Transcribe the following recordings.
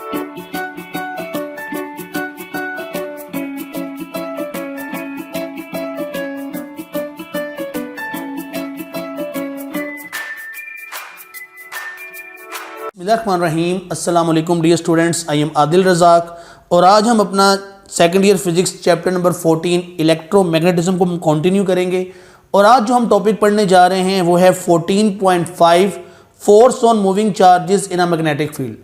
बिस्मिल्लाहिर्रहमानिर्रहीम। अस्सलाम वालेकुम dear students, I am Adil Razzaq और आज हम अपना second year physics chapter number 14 electromagnetism को कंटिन्यू करेंगे। और आज जो हम टॉपिक पढ़ने जा रहे हैं वो है 14.5 force on moving charges in a magnetic field.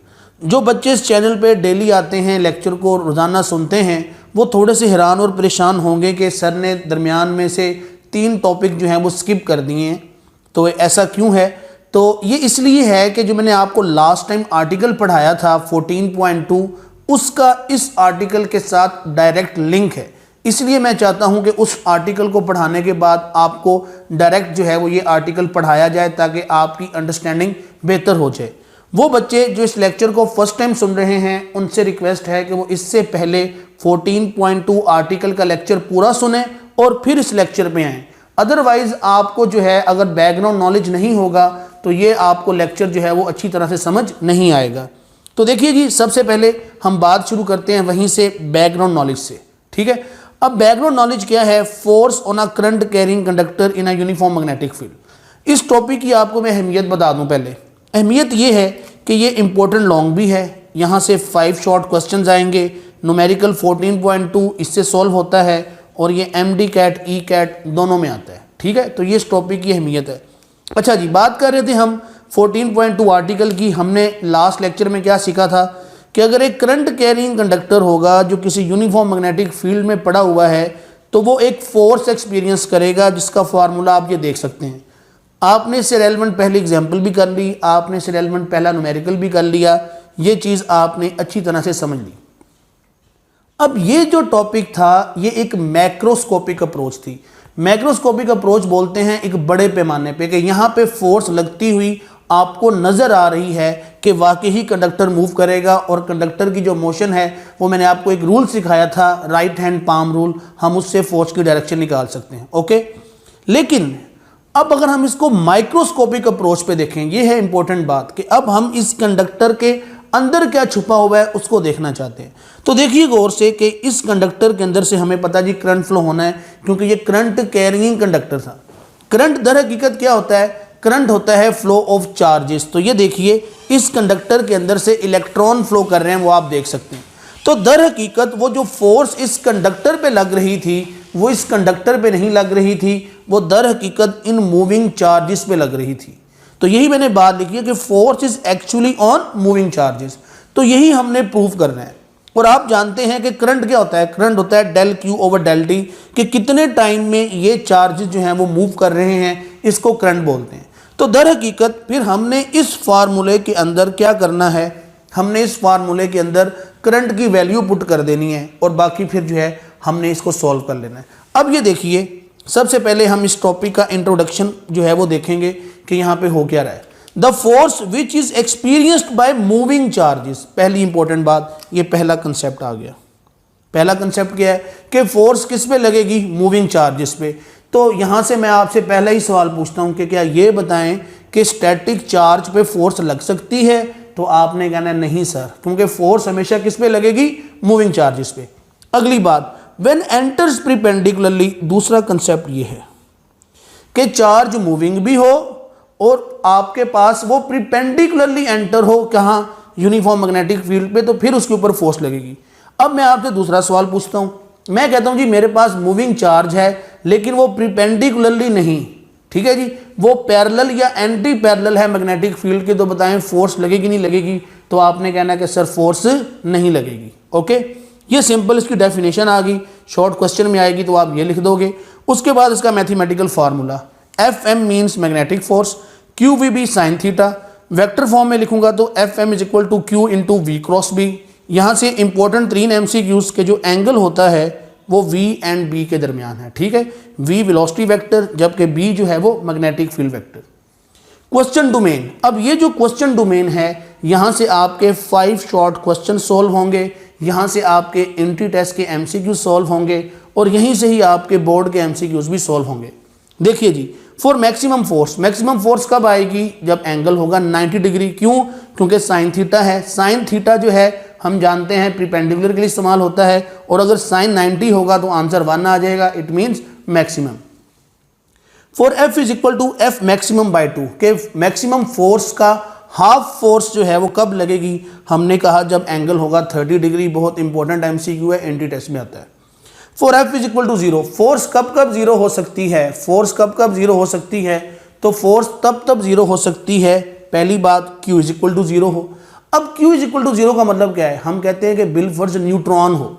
जो बच्चे इस चैनल पे डेली आते हैं, लेक्चर को रोज़ाना सुनते हैं, वो थोड़े से हैरान और परेशान होंगे कि सर ने दरमियान में से 3 टॉपिक जो हैं वो स्किप कर दिए हैं। तो ऐसा क्यों है? तो ये इसलिए है कि जो मैंने आपको लास्ट टाइम आर्टिकल पढ़ाया था 14.2, उसका इस आर्टिकल के साथ डायरेक्ट लिंक है। इसलिए मैं चाहता हूं कि उस आर्टिकल को पढ़ाने के बाद आपको डायरेक्ट जो है वो ये आर्टिकल पढ़ाया जाए ताकि आपकी अंडरस्टैंडिंग बेहतर हो जाए। वो बच्चे जो इस लेक्चर को फर्स्ट टाइम सुन रहे हैं उनसे रिक्वेस्ट है कि वो इससे पहले 14.2 आर्टिकल का लेक्चर पूरा सुने और फिर इस लेक्चर पे आएँ। अदरवाइज आपको जो है अगर बैकग्राउंड नॉलेज नहीं होगा तो ये आपको लेक्चर जो है वो अच्छी तरह से समझ नहीं आएगा। तो देखिए जी, सबसे पहले हम बात शुरू करते हैं वहीं से बैकग्राउंड नॉलेज से, ठीक है। अब बैकग्राउंड नॉलेज क्या है? Force on a current carrying conductor in a uniform magnetic field. इस टॉपिक की आपको मैं अहमियत बता दूं। पहले अहमियत ये है कि ये इंपॉर्टेंट लॉन्ग भी है। यहाँ से 5 शॉर्ट क्वेश्चन आएंगे। न्यूमेरिकल 14.2 इससे सॉल्व होता है और ये MD कैट ई कैट दोनों में आता है, ठीक है। तो ये इस टॉपिक की अहमियत है। अच्छा जी, बात कर रहे थे हम 14.2 आर्टिकल की। हमने लास्ट लेक्चर में क्या सीखा था कि अगर एक करंट कैरिंग कंडक्टर होगा जो किसी यूनिफॉर्म मैग्नेटिक फील्ड में पड़ा हुआ है तो वो एक फोर्स एक्सपीरियंस करेगा जिसका फार्मूला आप ये देख सकते हैं। आपने इससे रेलेवेंट पहले एग्जाम्पल भी कर ली, आपने इससे रेलेवेंट पहला न्यूमेरिकल भी कर लिया। ये चीज़ आपने अच्छी तरह से समझ ली। अब ये जो टॉपिक था ये एक मैक्रोस्कोपिक अप्रोच थी। मैक्रोस्कोपिक अप्रोच बोलते हैं एक बड़े पैमाने पे कि यहाँ पे फोर्स लगती हुई आपको नज़र आ रही है कि वाकई ही कंडक्टर मूव करेगा। और कंडक्टर की जो मोशन है वो मैंने आपको एक रूल सिखाया था, राइट हैंड पाम रूल, हम उससे फोर्स की डायरेक्शन निकाल सकते हैं, ओके। लेकिन अब अगर हम इसको माइक्रोस्कोपिक अप्रोच पे देखें, ये है इंपॉर्टेंट बात कि अब हम इस कंडक्टर के अंदर क्या छुपा हुआ है उसको देखना चाहते हैं। तो देखिए गौर से कि इस कंडक्टर के अंदर से हमें पता जी करंट फ्लो होना है क्योंकि ये करंट कैरिंग कंडक्टर था। करंट दर हकीकत क्या होता है? करंट होता है फ्लो ऑफ चार्जेस। तो ये देखिए इस कंडक्टर के अंदर से इलेक्ट्रॉन फ्लो कर रहे हैं, वो आप देख सकते हैं। तो दर हकीकत वो जो फोर्स इस कंडक्टर पे लग रही थी वो इस कंडक्टर पे नहीं लग रही थी, वो दर हकीकत इन मूविंग चार्जेस पे लग रही थी। तो यही मैंने बात लिखी है कि force is actually on moving charges. तो यही हमने प्रूफ करना है। और आप जानते हैं कि करंट क्या होता है? करंट होता है del Q over del T, कि कितने टाइम में ये चार्जेस जो हैं वो मूव कर रहे हैं, इसको करंट बोलते हैं। तो दर हकीकत फिर हमने इस फार्मूले के अंदर क्या करना है? हमने इस फार्मूले के अंदर करंट की वैल्यू पुट कर देनी है और बाकी फिर जो है हमने इसको सॉल्व कर लेना है। अब ये देखिए, सबसे पहले हम इस टॉपिक का इंट्रोडक्शन जो है वो देखेंगे कि यहाँ पे हो क्या रहा है। The force which is experienced by moving charges. पहली इंपॉर्टेंट बात, ये पहला कंसेप्ट आ गया। पहला कंसेप्ट क्या है कि फोर्स किस पे लगेगी? मूविंग चार्जेस पे। तो यहाँ से मैं आपसे पहला ही सवाल पूछता हूँ कि क्या ये बताएं कि स्टैटिक चार्ज पे फोर्स लग सकती है? तो आपने कहना नहीं सर, क्योंकि फोर्स हमेशा किस पे लगेगी? मूविंग चार्जेस पे। अगली बात, व्हेन एंटर्स परपेंडिकुलरली। दूसरा कंसेप्ट ये है कि चार्ज मूविंग भी हो और आपके पास वो परपेंडिकुलरली एंटर हो, कहाँ? यूनिफॉर्म मैग्नेटिक फील्ड पे, तो फिर उसके ऊपर फोर्स लगेगी। अब मैं आपसे दूसरा सवाल पूछता हूँ। मैं कहता हूँ जी मेरे पास मूविंग चार्ज है लेकिन वो परपेंडिकुलरली नहीं, ठीक है जी, वो पैरेलल या एंटी पैरेलल है मैग्नेटिक फील्ड के, तो बताएं फोर्स लगेगी नहीं लगेगी? तो आपने कहना कि सर फोर्स नहीं लगेगी, ओके। ये सिंपल इसकी डेफिनेशन आ गई, शॉर्ट क्वेश्चन में आएगी तो आप ये लिख दोगे। उसके बाद इसका mathematical formula, FM means magnetic force, QVB sine theta. Vector form में लिखूंगा तो FM is equal to Q into V cross B। यहाँ से इंपॉर्टेंट 3 MCQs के जो एंगल होता है वो V एंड B के दरमियान है, ठीक है। V वेलोसिटी वेक्टर, जबकि B जो है वो magnetic field vector. Question domain, अब ये जो क्वेश्चन डोमेन है यहाँ से आपके 5 शॉर्ट क्वेश्चन सॉल्व होंगे, यहाँ से आपके एंट्री टेस्ट के MCQ सॉल्व होंगे और यहीं से ही आपके बोर्ड के MCQs भी सॉल्व होंगे। देखिए जी, फॉर मैक्सिमम फोर्स कब आएगी? जब एंगल होगा 90 डिग्री। क्यों? क्योंकि साइन थीटा है। साइन थीटा जो है हम जानते हैं परपेंडिकुलर के लिए इस्तेमाल होता है, और अगर साइन 90 होगा तो आंसर 1 आ जाएगा, it means maximum. For F is equal to F maximum by 2, के मैक्सिमम फोर्स का हाफ फोर्स जो है वो कब लगेगी, हमने कहा जब एंगल होगा 30 डिग्री। बहुत इंपॉर्टेंट एमसीक्यू है, एंटी टेस्ट में आता है। For F is equal to 0, force कब कब जीरो हो सकती है, फोर्स कब कब जीरो हो सकती है, तो फोर्स तब जीरो हो सकती है, पहली बात Q इज इक्वल टू 0 हो। अब Q इज इक्वल टू 0 का मतलब क्या है, हम कहते हैं कि बिलफर्ज न्यूट्रॉन हो।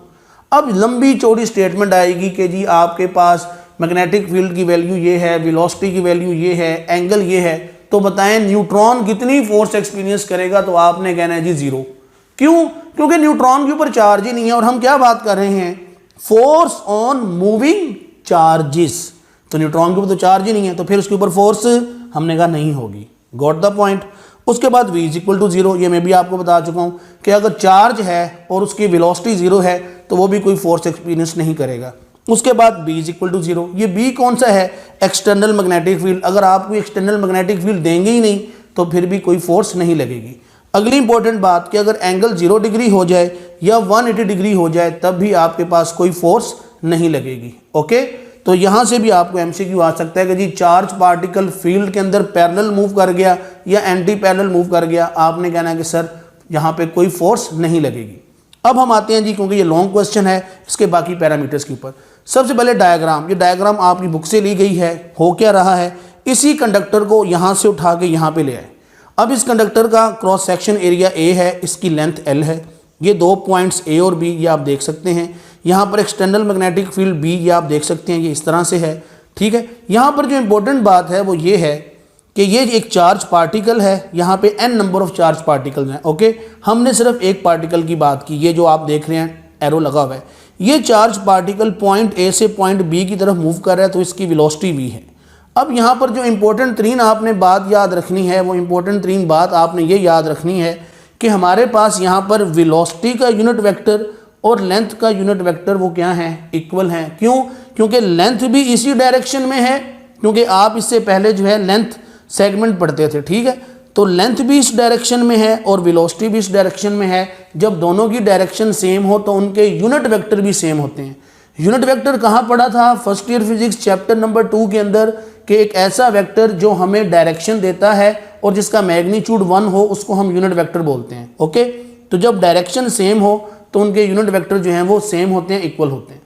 अब लंबी चौड़ी स्टेटमेंट आएगी कि जी आपके पास मैग्नेटिक फील्ड की वैल्यू ये है, वेलोसिटी की वैल्यू ये है, एंगल ये है, तो बताएं न्यूट्रॉन कितनी फोर्स एक्सपीरियंस करेगा, तो आपने कहना है जी 0। क्यों? क्योंकि न्यूट्रॉन के ऊपर चार्ज ही नहीं है, और हम क्या बात कर रहे हैं, फोर्स ऑन मूविंग चार्जेस। तो न्यूट्रॉन के ऊपर तो चार्ज ही नहीं है, तो फिर उसके ऊपर फोर्स हमने कहा नहीं होगी। Got the point. उसके बाद v इज इक्वल टू 0, ये मैं भी आपको बता चुका हूं कि अगर चार्ज है और उसकी वेलोसिटी 0 है तो वो भी कोई फोर्स एक्सपीरियंस नहीं करेगा। उसके बाद b इज इक्वल टू 0, ये b कौन सा है, एक्सटर्नल मैग्नेटिक फील्ड। अगर आप कोई एक्सटर्नल मैग्नेटिक फील्ड देंगे ही नहीं तो फिर भी कोई फोर्स नहीं लगेगी। अगली इंपॉर्टेंट बात कि अगर एंगल 0 डिग्री हो जाए या 180 डिग्री हो जाए तब भी आपके पास कोई फोर्स नहीं लगेगी। ओके, तो यहां से भी आपको एमसीक्यू आ सकता है कि जी चार्ज पार्टिकल फील्ड के अंदर पैरेलल मूव कर गया या एंटी पैरेलल मूव कर गया, आपने कहना है कि सर यहां पे कोई फोर्स नहीं लगेगी। अब हम आते हैं जी, क्योंकि ये लॉन्ग क्वेश्चन है, इसके बाकी पैरामीटर्स के ऊपर। सबसे पहले डायग्राम, ये डायग्राम आपकी बुक से ली गई है। हो क्या रहा है, इसी कंडक्टर को यहां से उठा के यहां पे ले आए। अब इस कंडक्टर का क्रॉस सेक्शन एरिया ए है, इसकी लेंथ एल है, ये 2 पॉइंट्स ए और बी ये आप देख सकते हैं। यहाँ पर एक्सटर्नल मैग्नेटिक फील्ड बी ये आप देख सकते हैं, ये इस तरह से है। ठीक है, यहाँ पर जो इंपॉर्टेंट बात है वो ये है कि ये एक चार्ज पार्टिकल है, यहाँ पे n number of charge particles हैं। ओके, हमने सिर्फ एक पार्टिकल की बात की, ये जो आप देख रहे हैं एरो लगा हुआ है, ये चार्ज पार्टिकल पॉइंट ए से पॉइंट बी की तरफ मूव कर रहा है, तो इसकी वेलोसिटी v है। अब यहाँ पर जो इंपॉर्टेंट तरीन आपने बात याद रखनी है, वो इंपॉर्टेंट तरीन बात आपने ये याद रखनी है कि हमारे पास यहाँ पर वेलोसिटी का यूनिट वेक्टर और लेंथ का यूनिट वेक्टर वो क्या है, इक्वल हैं। क्यों? क्योंकि लेंथ भी इसी डायरेक्शन में है, क्योंकि आप इससे पहले जो है लेंथ सेगमेंट पढ़ते थे। ठीक है, तो लेंथ भी इस डायरेक्शन में है और वेलोसिटी भी इस डायरेक्शन में है। जब दोनों की डायरेक्शन सेम हो तो उनके यूनिट वेक्टर भी सेम होते हैं। यूनिट वेक्टर कहाँ पढ़ा था, first year physics chapter number 2 के अंदर, कि एक ऐसा वेक्टर जो हमें डायरेक्शन देता है और जिसका मैग्नीट्यूड 1 हो उसको हम यूनिट वेक्टर बोलते हैं। ओके, तो जब डायरेक्शन सेम हो तो उनके यूनिट वेक्टर जो हैं वो सेम होते हैं, इक्वल होते हैं।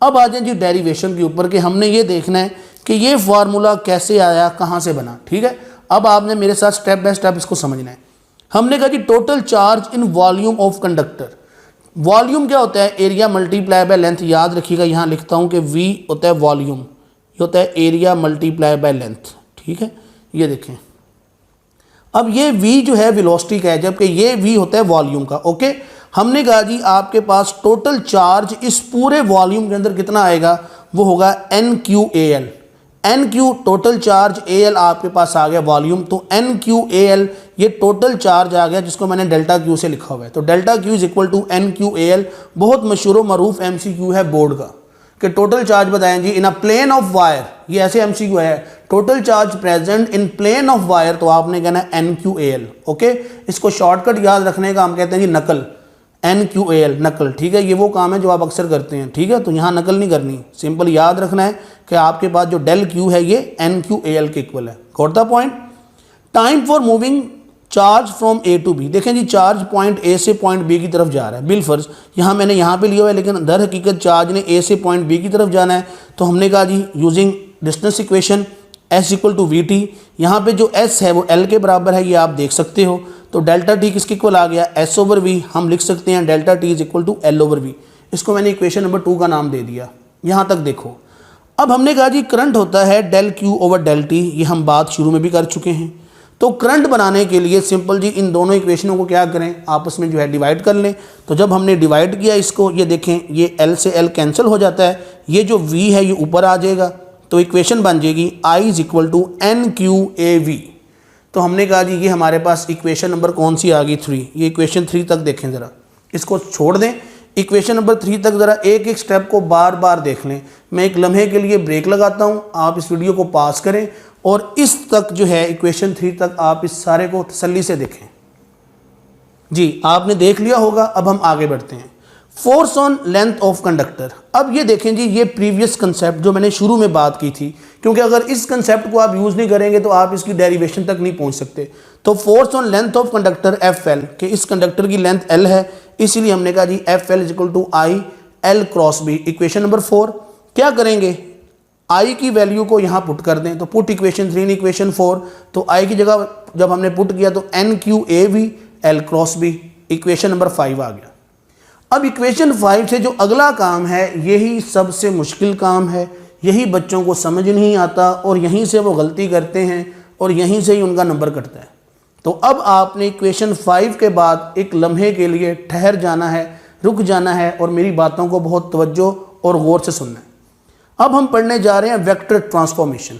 अब आ जाए जी डेरिवेशन के ऊपर, कि हमने ये देखना है कि ये फार्मूला कैसे आया, कहाँ से बना। ठीक है, अब आपने मेरे साथ स्टेप बाय स्टेप इसको समझना है। हमने कहा जी total charge in volume of conductor. Volume क्या होता है, एरिया मल्टीप्लाई बाय लेंथ। याद रखिएगा, यहाँ लिखता हूँ कि v होता है वॉल्यूम, ये होता है एरिया मल्टीप्लाई बाय लेंथ। ठीक है, ये देखें, अब ये v जो है वेलोसिटी का है, जबकि ये v होता है वॉल्यूम का। ओके, हमने कहा जी आपके पास टोटल चार्ज इस पूरे वॉल्यूम के अंदर कितना आएगा, वो होगा NQAL। NQ total charge, AL आपके पास आ गया वॉल्यूम, तो NQAL ये टोटल चार्ज आ गया, जिसको मैंने डेल्टा Q से लिखा हुआ है। तो delta Q is equal to NQAL। बहुत मशहूर व मरूफ MCQ है बोर्ड का, कि टोटल चार्ज बताएं जी in a plane of wire. ये ऐसे MCQ है, total charge present in plane of wire, तो आपने कहना है NQAL। ओके, इसको शॉर्टकट याद रखने का हम कहते हैं जी नकल, NQAL नकल। ठीक है, ये वो काम है जो आप अक्सर करते हैं। ठीक है, तो यहाँ नकल नहीं करनी, सिंपल याद रखना है कि आपके पास जो डेल Q है ये NQAL के इक्वल है। Got the point. Time for moving charge from A to B। देखें जी चार्ज पॉइंट A से पॉइंट B की तरफ जा रहा है, बिलफर्ज यहाँ मैंने यहाँ पे लिया हुआ है, लेकिन दर हकीकत चार्ज ने A से पॉइंट B की तरफ जाना है। तो हमने कहा जी using distance equation S equal to VT, यहाँ पे जो S है वो L के बराबर है, ये आप देख सकते हो। तो डेल्टा T किसके इक्वल आ गया, S ओवर V। हम लिख सकते हैं delta T is equal to L over V। इसको मैंने इक्वेशन नंबर 2 का नाम दे दिया। यहाँ तक देखो, अब हमने कहा जी करंट होता है del Q over del T, ये हम बात शुरू में भी कर चुके हैं। तो करंट बनाने के लिए सिंपल जी इन दोनों इक्वेशनों को क्या करें, आपस में जो है डिवाइड कर लें। तो जब हमने डिवाइड किया इसको, ये देखें ये L से L कैंसिल हो जाता है, ये जो V है ये ऊपर आ जाएगा, तो इक्वेशन बन जाएगी I is equal to NQAV। तो हमने कहा जी ये हमारे पास इक्वेशन नंबर कौन सी आ गई, 3। ये इक्वेशन 3 तक देखें ज़रा, इसको छोड़ दें, इक्वेशन नंबर 3 तक ज़रा एक एक स्टेप को बार बार देख लें। मैं एक लम्हे के लिए ब्रेक लगाता हूँ, आप इस वीडियो को पास करें और इस तक जो है इक्वेशन 3 तक आप इस सारे को तसल्ली से देखें। जी आपने देख लिया होगा। अब हम आगे बढ़ते हैं। Force on length of conductor. अब ये देखें जी, ये प्रीवियस कंसेप्ट जो मैंने शुरू में बात की थी, क्योंकि अगर इस कंसेप्ट को आप यूज़ नहीं करेंगे तो आप इसकी डेरिवेशन तक नहीं पहुंच सकते। तो force on length of conductor F L, कि इस कंडक्टर की लेंथ एल है, इसीलिए हमने कहा जी F L is equal to I L cross B. Equation number 4 क्या करेंगे, आई की वैल्यू को यहाँ पुट कर दें, तो पुट इक्वेशन 3 इन इक्वेशन 4, तो आई की जगह जब हमने पुट किया तो N Q A V L cross B. Equation number 5 आ गया। अब इक्वेशन 5 से जो अगला काम है, यही सबसे मुश्किल काम है, यही बच्चों को समझ नहीं आता और यहीं से वो गलती करते हैं और यहीं से ही उनका नंबर कटता है। तो अब आपने इक्वेशन 5 के बाद एक लम्हे के लिए ठहर जाना है, रुक जाना है और मेरी बातों को बहुत तवज्जो और गौर से सुनना है। अब हम पढ़ने जा रहे हैं वेक्टर ट्रांसफॉर्मेशन,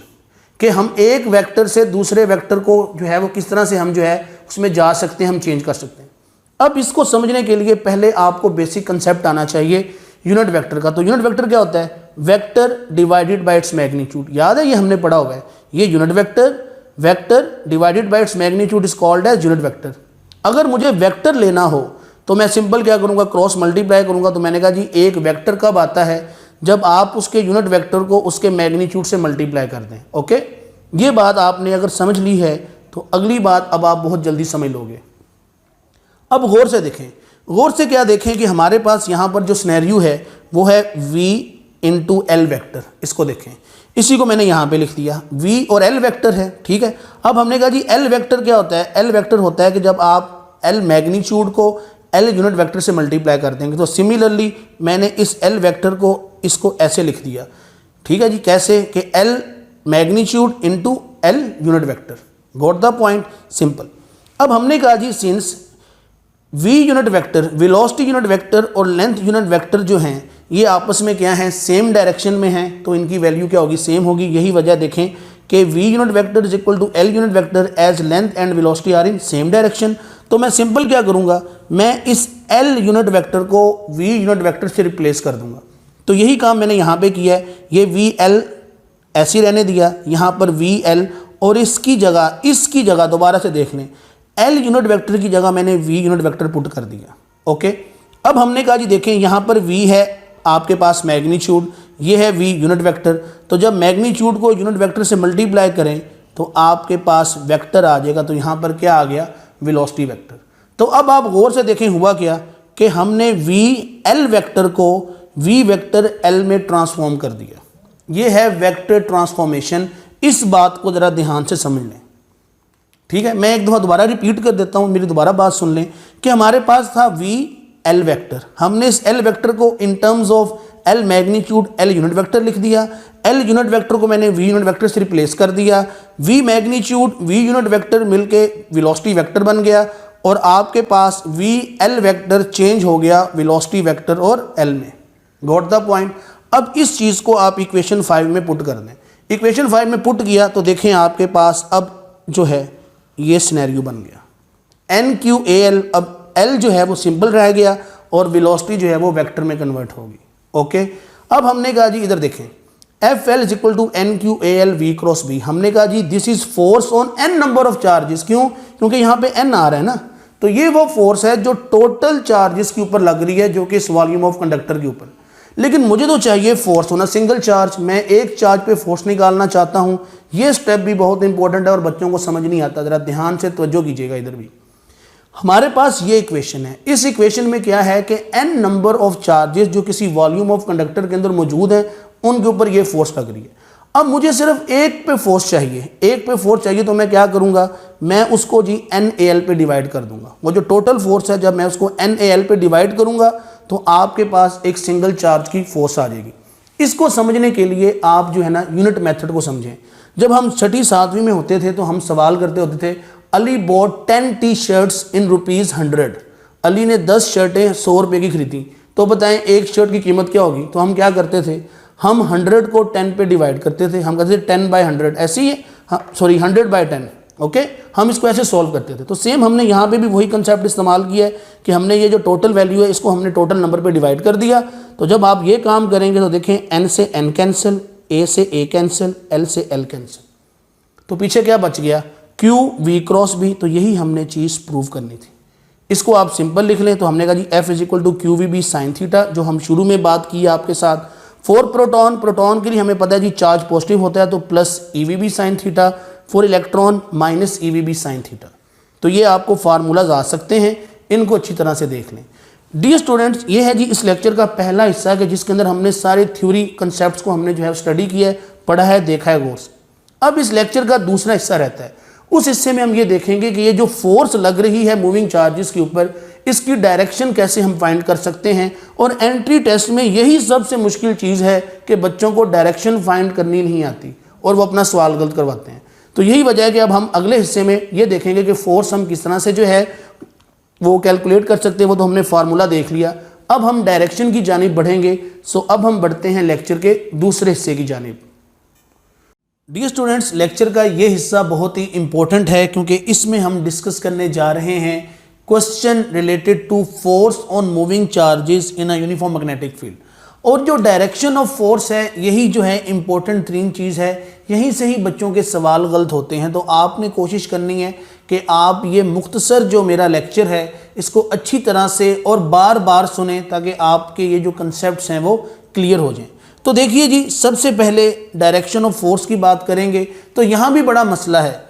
कि हम एक वेक्टर से दूसरे वेक्टर को जो है वो किस तरह से हम जो है उसमें जा सकते हैं, हम चेंज कर सकते हैं। अब इसको समझने के लिए पहले आपको बेसिक कंसेप्ट आना चाहिए यूनिट वेक्टर का। तो यूनिट वेक्टर क्या होता है, vector divided by its magnitude. याद है, ये हमने पढ़ा हुआ है, ये unit vector, vector divided by its magnitude is called as unit vector. अगर मुझे वेक्टर लेना हो तो मैं सिंपल क्या करूंगा, क्रॉस मल्टीप्लाई करूंगा। तो मैंने कहा जी एक वेक्टर कब आता है, जब आप उसके यूनिट वेक्टर को उसके मैग्नीट्यूड से मल्टीप्लाई कर दें। ओके, ये बात आपने अगर समझ ली है तो अगली बात अब आप बहुत जल्दी समझ लोगे। अब गौर से देखें, गौर से क्या देखें कि हमारे पास यहाँ पर जो सिनेरियो है वो है v इंटू एल वैक्टर। इसको देखें, इसी को मैंने यहाँ पे लिख दिया, v और l वेक्टर है, ठीक है। अब हमने कहा जी l वेक्टर क्या होता है, l वेक्टर होता है कि जब आप l मैग्नीट्यूड को l यूनिट वेक्टर से मल्टीप्लाई कर देंगे। तो सिमिलरली मैंने इस l वेक्टर को इसको ऐसे लिख दिया, ठीक है जी। कैसे कि l magnitude into l unit vector. Got the point, simple. अब हमने कहा जी since v unit vector, velocity unit vector और लेंथ यूनिट वेक्टर जो हैं ये आपस में क्या हैं, सेम डायरेक्शन में हैं, तो इनकी वैल्यू क्या होगी, सेम होगी। यही वजह देखें कि v unit vector is equal to l unit vector as length and velocity are in same direction. तो मैं सिंपल क्या करूंगा, मैं इस l यूनिट वेक्टर को v यूनिट वेक्टर से रिप्लेस कर दूंगा। तो यही काम मैंने यहाँ पे किया है, ये वी एल ऐसे रहने दिया, यहाँ पर वी एल, और इसकी जगह दोबारा से देख लें, एल यूनिट वेक्टर की जगह मैंने वी यूनिट वेक्टर पुट कर दिया। ओके, अब हमने कहा जी देखें यहाँ पर वी है आपके पास मैग्नीट्यूड, ये है वी यूनिट वेक्टर। तो जब मैग्नीट्यूड को यूनिट वेक्टर से मल्टीप्लाई करें तो आपके पास वेक्टर आ जाएगा। तो यहाँ पर क्या आ गया, वेलोसिटी वेक्टर। तो अब आप गौर से देखें हुआ क्या कि हमने वी एल वेक्टर को वी वेक्टर एल में ट्रांसफॉर्म कर दिया। ये है वेक्टर ट्रांसफॉर्मेशन। इस बात को ज़रा ध्यान से समझ लें, ठीक है। मैं एक दफ़ा दोबारा रिपीट कर देता हूँ, मेरी दोबारा बात सुन लें कि हमारे पास था वी एल वेक्टर, हमने इस एल वेक्टर को in terms of L magnitude L unit vector लिख दिया। एल यूनिट वेक्टर को मैंने वी यूनिट वेक्टर से रिप्लेस कर दिया। V magnitude V unit vector मिलके वेलोसिटी वेक्टर बन गया और आपके पास वी एल वेक्टर चेंज हो गया वेलोसिटी वेक्टर और एल में। Got the point. अब इस चीज़ को आप इक्वेशन 5 में पुट कर दें। इक्वेशन 5 में पुट किया तो देखें आपके पास अब जो है ये सिनेरियो बन गया, एन क्यू ए एल। अब एल जो है वो सिंपल रह गया और वेलोसिटी जो है वो वेक्टर में कन्वर्ट होगी। ओके, अब हमने कहा जी इधर देखें, F L is equal to N Q A L V cross B. हमने कहा जी this is force on N number of charges. क्यों, क्योंकि यहाँ पे एन आ रहा है ना, तो ये वो फोर्स है जो टोटल चार्जेस के ऊपर लग रही है, जो कि इस वॉल्यूम ऑफ कंडक्टर के ऊपर। लेकिन मुझे तो चाहिए फोर्स होना सिंगल चार्ज, मैं एक चार्ज पे फोर्स निकालना चाहता हूँ। ये स्टेप भी बहुत इंपॉर्टेंट है और बच्चों को समझ नहीं आता, ज़रा ध्यान से तवज्जो कीजिएगा। इधर भी हमारे पास ये इक्वेशन है, इस इक्वेशन में क्या है कि n नंबर ऑफ चार्जेस जो किसी वॉल्यूम ऑफ कंडक्टर के अंदर मौजूद हैं उनके ऊपर ये फोर्स लग रही है। अब मुझे सिर्फ एक पे फोर्स चाहिए, एक पे फोर्स चाहिए, तो मैं क्या करूँगा, मैं उसको जी NaL पे डिवाइड कर दूंगा। वो जो टोटल फोर्स है जब मैं उसको NaL पे डिवाइड करूँगा तो आपके पास एक सिंगल चार्ज की फोर्स आ जाएगी। इसको समझने के लिए आप जो है ना यूनिट मेथड को समझें। जब हम 6ठी 7वीं में होते थे तो हम सवाल करते होते थे, Ali bought 10 T shirts in ₹100। Ali ने 10 शर्टें 100 रुपये की खरीदी, तो बताएं एक शर्ट की कीमत क्या होगी। तो हम क्या करते थे, हम 100 को 10 पे डिवाइड करते थे, हम कहते थे 10/100, ऐसे ही है, सॉरी 100/10। ओके, हम इसको ऐसे सॉल्व करते थे। तो सेम हमने यहाँ पे भी वही कंसेप्ट इस्तेमाल किया है कि हमने ये जो टोटल वैल्यू है इसको हमने टोटल नंबर पे डिवाइड कर दिया। तो जब आप ये काम करेंगे तो देखें n से n कैंसिल, a से a कैंसिल, l से l कैंसिल, तो पीछे क्या बच गया, q v क्रॉस b। तो यही हमने चीज़ प्रूव करनी थी, इसको आप सिंपल लिख लें तो हमने कहा जी F is equal to Q V B sine theta, जो हम शुरू में बात की है आपके साथ। फॉर प्रोटॉन, प्रोटॉन के लिए हमें पता है जी चार्ज पॉजिटिव होता है तो plus E V B sine theta, for electron minus E V B sine theta. तो ये आपको फार्मूलाज आ सकते हैं, इनको अच्छी तरह से देख लें। डियर स्टूडेंट्स, ये है जी इस लेक्चर का पहला हिस्सा कि जिसके अंदर हमने सारे थ्योरी कंसेप्ट्स को हमने जो है स्टडी किया है, पढ़ा है, देखा है गौर से। अब इस लेक्चर का दूसरा हिस्सा रहता है, उस हिस्से में हम ये देखेंगे कि ये जो फोर्स लग रही है मूविंग चार्जेस के ऊपर, इसकी डायरेक्शन कैसे हम फाइंड कर सकते हैं। और एंट्री टेस्ट में यही सबसे मुश्किल चीज़ है कि बच्चों को डायरेक्शन फाइंड करनी नहीं आती और वो अपना सवाल गलत करवाते हैं। तो यही वजह है कि अब हम अगले हिस्से में ये देखेंगे कि फोर्स हम किस तरह से जो है वो कैलकुलेट कर सकते हैं, वो तो हमने फार्मूला देख लिया। अब हम डायरेक्शन की जानिब बढ़ेंगे। सो अब हम बढ़ते हैं लेक्चर के दूसरे हिस्से की जानिब। डियर स्टूडेंट्स, लेक्चर का ये हिस्सा बहुत ही इंपॉर्टेंट है क्योंकि इसमें हम डिस्कस करने जा रहे हैं question related to force on moving charges in a uniform magnetic field. और जो डायरेक्शन ऑफ फोर्स है, यही जो है इंपॉर्टेंट तरीन चीज़ है, यहीं से ही बच्चों के सवाल गलत होते हैं। तो आपने कोशिश करनी है कि आप ये मुख्तसर जो मेरा लेक्चर है इसको अच्छी तरह से और बार बार सुने ताकि आपके ये जो कंसेप्ट्स हैं वो क्लियर हो जाएं। तो देखिए जी, सबसे पहले डायरेक्शन ऑफ फोर्स की बात करेंगे तो यहाँ भी बड़ा मसला है।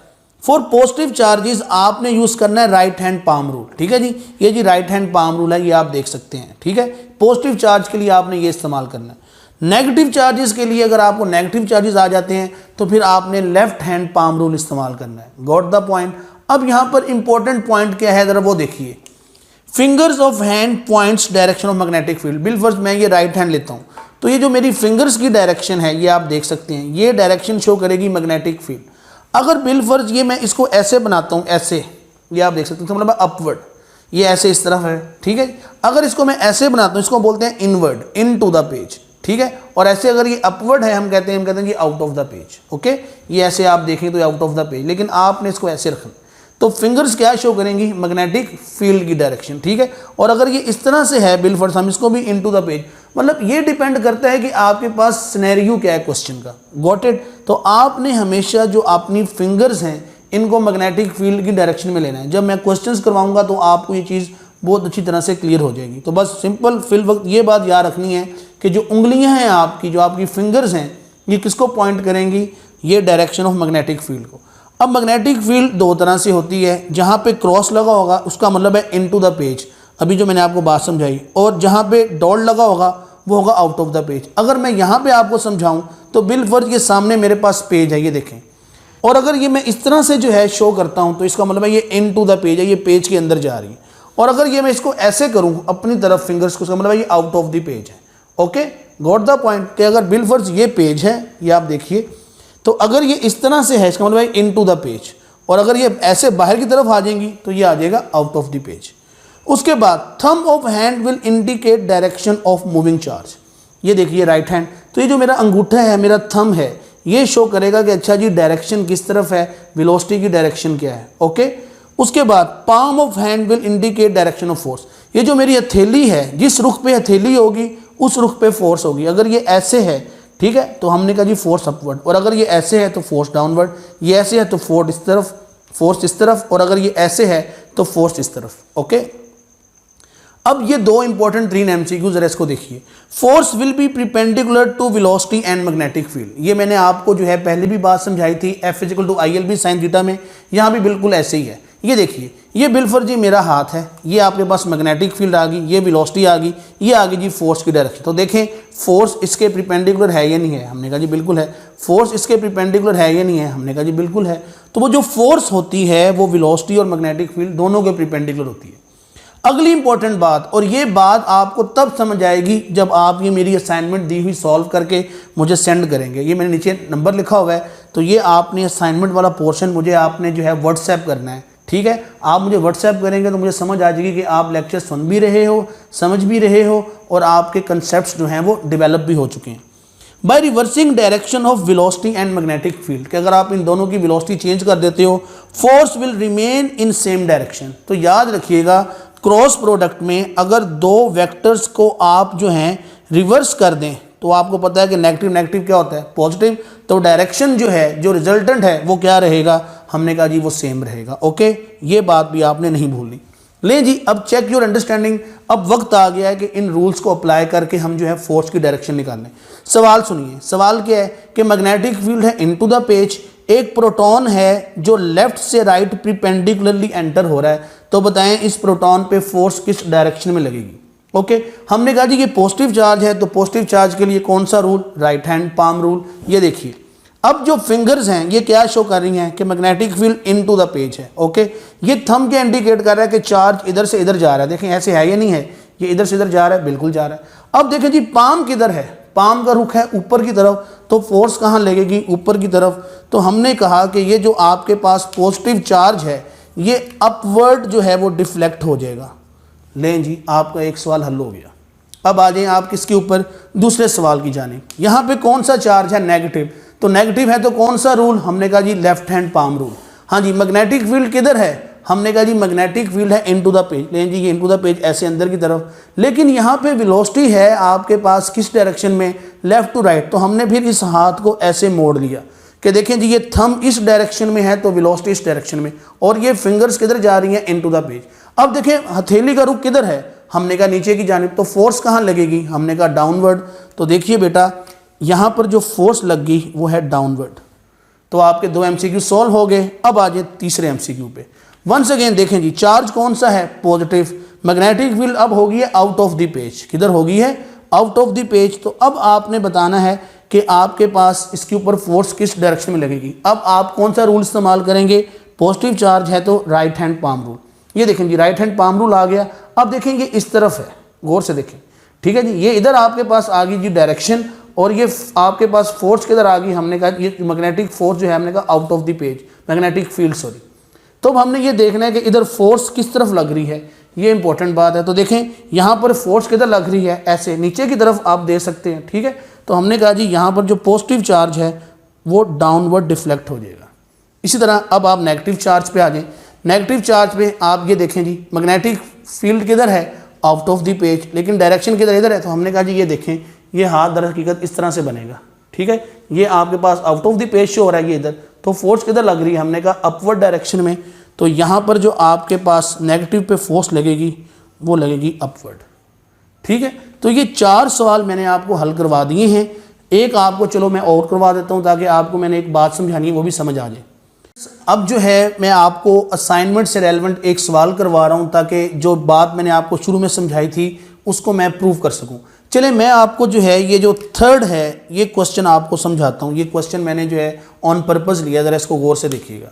फॉर पॉजिटिव चार्जेस आपने यूज़ करना है राइट हैंड पाम रूल। ठीक है जी, ये जी राइट हैंड पाम रूल है, ये आप देख सकते हैं। ठीक है, पॉजिटिव चार्ज के लिए आपने ये इस्तेमाल करना है। नेगेटिव चार्जेस के लिए अगर आपको नेगेटिव चार्जेस आ जाते हैं तो फिर आपने लेफ्ट हैंड पाम रूल इस्तेमाल करना है। Got the point. अब यहाँ पर इंपॉर्टेंट पॉइंट क्या है, ज़रा वो देखिए। Fingers of hand points direction of magnetic field. बिलफर्ज मैं ये राइट हैंड लेता हूँ तो ये जो मेरी फिंगर्स की डायरेक्शन है ये आप देख सकते हैं, ये डायरेक्शन शो करेगी मैग्नेटिक फील्ड। अगर बिलफर्ज ये मैं इसको ऐसे बनाता हूँ, ऐसे, ये आप देख सकते हैं, मतलब अपवर्ड, ये ऐसे इस तरफ है। ठीक है, अगर इसको मैं ऐसे बनाता हूँ, इसको बोलते हैं inward, into the page. ठीक है, और ऐसे अगर ये अपवर्ड है हम कहते हैं कि out of the page. Okay, ये ऐसे आप देखें तो आउट ऑफ द पेज, लेकिन आपने इसको ऐसे रखना। तो फिंगर्स क्या शो करेंगी, मैग्नेटिक फील्ड की डायरेक्शन। ठीक है, और अगर ये इस तरह से है बिलफर्ज, हम इसको भी इन टू द पेज, मतलब ये डिपेंड करता है कि आपके पास सिनेरियो क्या है क्वेश्चन का। Got it. तो आपने हमेशा जो अपनी फिंगर्स हैं इनको मैग्नेटिक फील्ड की डायरेक्शन में लेना है। जब मैं क्वेश्चंस करवाऊंगा तो आपको ये चीज़ बहुत अच्छी तरह से क्लियर हो जाएगी। तो बस सिंपल फिल वक्त ये बात याद रखनी है कि जो उंगलियां हैं आपकी, जो आपकी फिंगर्स हैं, ये किसको पॉइंट करेंगी, ये डायरेक्शन ऑफ मैग्नेटिक फील्ड को। अब मैग्नेटिक फील्ड दो तरह से होती है, जहाँ पे क्रॉस लगा होगा उसका मतलब है इन टू द पेज, अभी जो मैंने आपको बात समझाई, और जहाँ पे डॉट लगा होगा वो होगा आउट ऑफ द पेज। अगर मैं यहाँ पे आपको समझाऊं तो बिलफर्ज ये सामने मेरे पास पेज है, ये देखें, और अगर ये मैं इस तरह से जो है शो करता हूँ तो इसका मतलब है ये इन टू द पेज है, ये पेज के अंदर जा रही है। और अगर ये मैं इसको ऐसे करूँ अपनी तरफ फिंगर्स को, उसका मतलब है ये आउट ऑफ द पेज है। Okay, got the point. कि अगर बिलफर्ज ये पेज है, ये आप देखिए, तो अगर ये इस तरह से है इसका मतलब है इन टू द पेज, और अगर ये ऐसे बाहर की तरफ आ जाएंगी तो ये आ जाएगा आउट ऑफ द पेज। उसके बाद thumb of hand will indicate direction of moving charge. ये देखिए राइट हैंड, तो ये जो मेरा अंगूठा है, मेरा थंब है, ये शो करेगा कि अच्छा जी डायरेक्शन किस तरफ है, वेलोसिटी की डायरेक्शन क्या है। ओके, उसके बाद palm of hand will indicate direction of force. ये जो मेरी हथेली है, जिस रुख पे हथेली होगी उस रुख पे फोर्स होगी। अगर ये ऐसे है, ठीक है, तो हमने कहा जी फोर्स अपवर्ड, और अगर ये ऐसे है तो फोर्स डाउनवर्ड, ये ऐसे है तो फोर्स इस तरफ, और अगर ये ऐसे है तो फोर्स इस तरफ। ओके, अब ये दो इंपॉर्टेंट तीन एमसीक्यू जरा इसको देखिए। Force will be perpendicular to velocity and magnetic field. ये मैंने आपको जो है पहले भी बात समझाई थी, F equal to ILB sine theta में, यहाँ भी बिल्कुल ऐसे ही है। ये देखिए, ये बिलफर्ज जी मेरा हाथ है, ये आपके पास मैग्नेटिक फील्ड आ गई, ये वेलोसिटी आ गई, ये आ गई जी फोर्स की डायरेक्शन। तो देखें फोर्स इसके परपेंडिकुलर है या नहीं है, हमने कहा जी बिल्कुल है। फोर्स इसके परपेंडिकुलर है या नहीं है, हमने कहा जी बिल्कुल है। तो वो जो फोर्स होती है वो वेलोसिटी और मैग्नेटिक फील्ड दोनों के परपेंडिकुलर होती है। अगली इंपॉर्टेंट बात, और ये बात आपको तब समझ आएगी जब आप ये मेरी असाइनमेंट दी हुई सॉल्व करके मुझे सेंड करेंगे। ये मैंने नीचे नंबर लिखा हुआ है, तो ये आपने असाइनमेंट वाला पोर्शन मुझे आपने जो है व्हाट्सएप करना है। ठीक है, आप मुझे व्हाट्सएप करेंगे तो मुझे समझ आ जाएगी कि आप लेक्चर सुन भी रहे हो, समझ भी रहे हो, और आपके कंसेप्ट्स जो हैं वो डेवलप भी हो चुके हैं। By reversing direction of velocity and magnetic field, कि अगर आप इन दोनों की वेलोसिटी चेंज कर देते हो, force will remain in same direction. तो याद रखिएगा, क्रॉस प्रोडक्ट में अगर दो वेक्टर्स को आप जो हैं रिवर्स कर दें तो आपको पता है कि नेगेटिव नेगेटिव क्या होता है, पॉजिटिव। तो डायरेक्शन जो है, जो रिजल्टेंट है वो क्या रहेगा, हमने कहा जी वो सेम रहेगा। ओके, ये बात भी आपने नहीं भूलनी। लें जी, अब चेक योर अंडरस्टैंडिंग। अब वक्त आ गया है कि इन रूल्स को अप्लाई करके हम जो है फोर्स की डायरेक्शन निकालें। सवाल सुनिए, सवाल क्या है कि मैग्नेटिक फील्ड है इनटू द पेज, एक प्रोटॉन है जो लेफ्ट से राइट परपेंडिकुलरली एंटर हो रहा है, तो बताएं इस प्रोटॉन पे फोर्स किस डायरेक्शन में लगेगी। ओके, हमने कहा जी ये पॉजिटिव चार्ज है, तो पॉजिटिव चार्ज के लिए कौन सा rule, right hand palm rule. ये देखिए अब जो फिंगर्स हैं ये क्या शो कर रही हैं कि magnetic field into the page है। ओके, ये थंब क्या इंडिकेट कर रहा है कि चार्ज इधर से इधर जा रहा है। देखें ऐसे है या नहीं है, ये इधर से इधर जा रहा है, बिल्कुल जा रहा है। अब देखें जी पाम किधर है, पाम का रुख है ऊपर की तरफ, तो फोर्स कहाँ लगेगी, ऊपर की तरफ। तो हमने कहा कि ये जो आपके पास पॉजिटिव चार्ज है ये अपवर्ड जो है वो डिफ्लेक्ट हो जाएगा। लें जी, आपका एक सवाल हल हो गया। अब आ जाएं आप किसके ऊपर, दूसरे सवाल की जानिब। यहाँ पे कौन सा चार्ज है, नेगेटिव, तो नेगेटिव है तो कौन सा रूल, हमने कहा जी लेफ्ट हैंड पाम रूल। हाँ जी, मैग्नेटिक फील्ड किधर है, हमने कहा जी मैग्नेटिक फील्ड है इनटू द पेज। लें जी, ये इनटू द पेज ऐसे अंदर की तरफ, लेकिन यहाँ पे वेलोसिटी है आपके पास किस डायरेक्शन में, लेफ्ट टू राइट। तो हमने फिर इस हाथ को ऐसे मोड़ लिया कि देखें जी ये थंब इस डायरेक्शन में है तो वेलोसिटी इस डायरेक्शन में, और ये फिंगर्स किधर जा रही हैं, इनटू द पेज। अब देखें हथेली का रुख किधर है, हमने कहा नीचे की जानिब, तो फोर्स कहाँ लगेगी, हमने कहा डाउनवर्ड। तो देखिए बेटा यहाँ पर जो फोर्स लग गई वो है डाउनवर्ड। तो आपके 2 MCQ सॉल्व हो गए। अब आ जाए तीसरे MCQ पे। वंस अगेन देखें जी, चार्ज कौन सा है, पॉजिटिव, मैग्नेटिक फील्ड अब होगी है आउट ऑफ द पेज, किधर होगी है, आउट ऑफ द पेज। तो अब आपने बताना है कि आपके पास इसके ऊपर फोर्स किस डायरेक्शन में लगेगी। अब आप कौन सा रूल इस्तेमाल करेंगे, पॉजिटिव चार्ज है तो राइट हैंड पाम रूल। ये देखें जी राइट हैंड पाम रूल आ गया। अब देखेंगे इस तरफ है, गौर से देखें, ठीक है जी, ये इधर आपके पास आ गई जी डायरेक्शन, और ये आपके पास फोर्स किधर आ गई, हमने कहा ये मैग्नेटिक फोर्स जो है हमने कहा out of the page, magnetic field sorry. तो अब हमने ये देखना है कि इधर फोर्स किस तरफ लग रही है, ये इंपॉर्टेंट बात है। तो देखें यहाँ पर फोर्स किधर लग रही है, ऐसे नीचे की तरफ आप दे सकते हैं, ठीक है। तो हमने कहा जी यहाँ पर जो पॉजिटिव चार्ज है वो डाउनवर्ड डिफ्लेक्ट हो जाएगा। इसी तरह अब आप नेगेटिव चार्ज पे आ जाएं। नेगेटिव चार्ज पे आप ये देखें जी मैग्नेटिक फील्ड किधर है, आउट ऑफ द पेज, लेकिन डायरेक्शन किधर, इधर है। तो हमने कहा जी ये देखें ये हाथ दर हकीकत इस तरह से बनेगा, ठीक है। ये आपके pass out of the page show हो रहा है, ये इधर, तो फोर्स किधर लग रही है, हमने कहा अपवर्ड डायरेक्शन में। तो यहाँ पर जो आपके पास नेगेटिव पे फोर्स लगेगी वो लगेगी अपवर्ड, ठीक है। तो ये 4 सवाल मैंने आपको हल करवा दिए हैं। एक आपको चलो मैं और करवा देता हूँ ताकि आपको मैंने एक बात समझानी है वो भी समझ आ जाए। अब जो है मैं आपको असाइनमेंट से रेलेवेंट एक सवाल करवा रहा हूँ ताकि जो बात मैंने आपको शुरू में समझाई थी उसको मैं प्रूव कर सकूँ। चले मैं आपको जो है ये जो थर्ड है ये क्वेश्चन आपको समझाता हूँ। ये क्वेश्चन मैंने जो है ऑन पर्पस लिया, ज़रा इसको गौर से देखिएगा।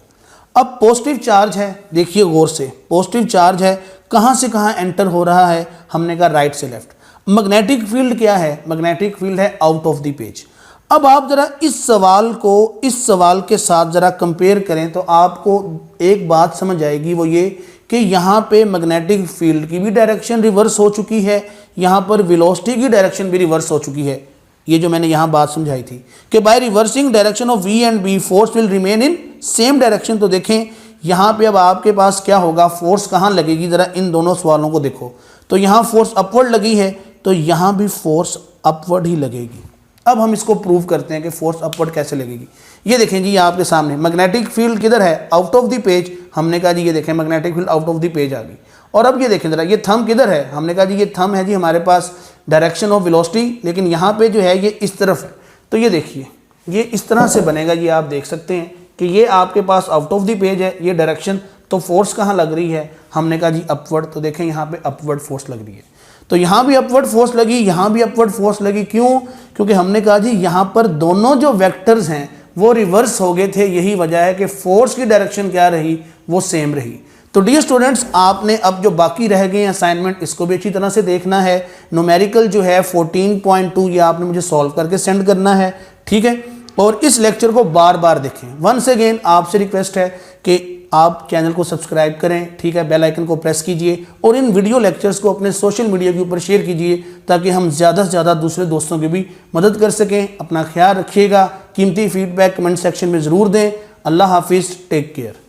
अब पॉजिटिव चार्ज है, देखिए गौर से, पॉजिटिव चार्ज है, कहाँ से कहाँ एंटर हो रहा है, हमने कहा राइट से लेफ्ट। मैग्नेटिक फील्ड क्या है, मैग्नेटिक फील्ड है आउट ऑफ द पेज। अब आप ज़रा इस सवाल को इस सवाल के साथ ज़रा कंपेयर करें तो आपको एक बात समझ आएगी, वो ये कि यहाँ पे मैग्नेटिक फील्ड की भी डायरेक्शन रिवर्स हो चुकी है, यहाँ पर वेलोसिटी की डायरेक्शन भी रिवर्स हो चुकी है। ये जो मैंने यहाँ बात समझाई थी कि by reversing direction of V and B force will remain in same direction. तो देखें यहाँ पे अब आपके पास क्या होगा, फोर्स कहाँ लगेगी, ज़रा इन दोनों सवालों को देखो। तो यहाँ फोर्स अपवर्ड लगी है तो यहाँ भी फोर्स अपवर्ड ही लगेगी। अब हम इसको प्रूव करते हैं कि फोर्स अपवर्ड कैसे लगेगी। ये देखें जी, ये आपके सामने मैग्नेटिक फील्ड किधर है, आउट ऑफ द पेज। हमने कहा जी ये देखें magnetic field out of the page आ गई। और अब ये देखें ज़रा, ये थंब किधर है, हमने कहा जी ये थंब है जी हमारे पास डायरेक्शन ऑफ वेलोसिटी, लेकिन यहाँ पे जो है ये इस तरफ है। तो ये देखिए ये इस तरह से बनेगा, ये आप देख सकते हैं कि ये आपके pass out of the page है, ये डायरेक्शन। तो फोर्स कहाँ लग रही है, हमने कहा जी अपवर्ड। तो देखें यहाँ पे अपवर्ड फोर्स लग रही है, तो यहाँ भी अपवर्ड फोर्स लगी, यहाँ भी अपवर्ड फोर्स लगी। क्यों, क्योंकि हमने कहा जी यहाँ पर दोनों जो वेक्टर्स हैं वो रिवर्स हो गए थे। यही वजह है कि फोर्स की डायरेक्शन क्या रही, वो सेम रही। तो डियर स्टूडेंट्स, आपने अब जो बाकी रह गए असाइनमेंट इसको भी अच्छी तरह से देखना है। न्यूमेरिकल जो है 14.2 ये आपने मुझे सॉल्व करके सेंड करना है, ठीक है। और इस लेक्चर को बार बार देखें। वंस अगेन आपसे रिक्वेस्ट है कि आप चैनल को सब्सक्राइब करें, ठीक है, बेल आइकन को प्रेस कीजिए और इन वीडियो लेक्चर्स को अपने सोशल मीडिया के ऊपर शेयर कीजिए ताकि हम ज़्यादा से ज़्यादा दूसरे दोस्तों की भी मदद कर सकें। अपना ख्याल रखिएगा, कीमती फीडबैक कमेंट सेक्शन में ज़रूर दें। अल्लाह हाफिज़, टेक केयर।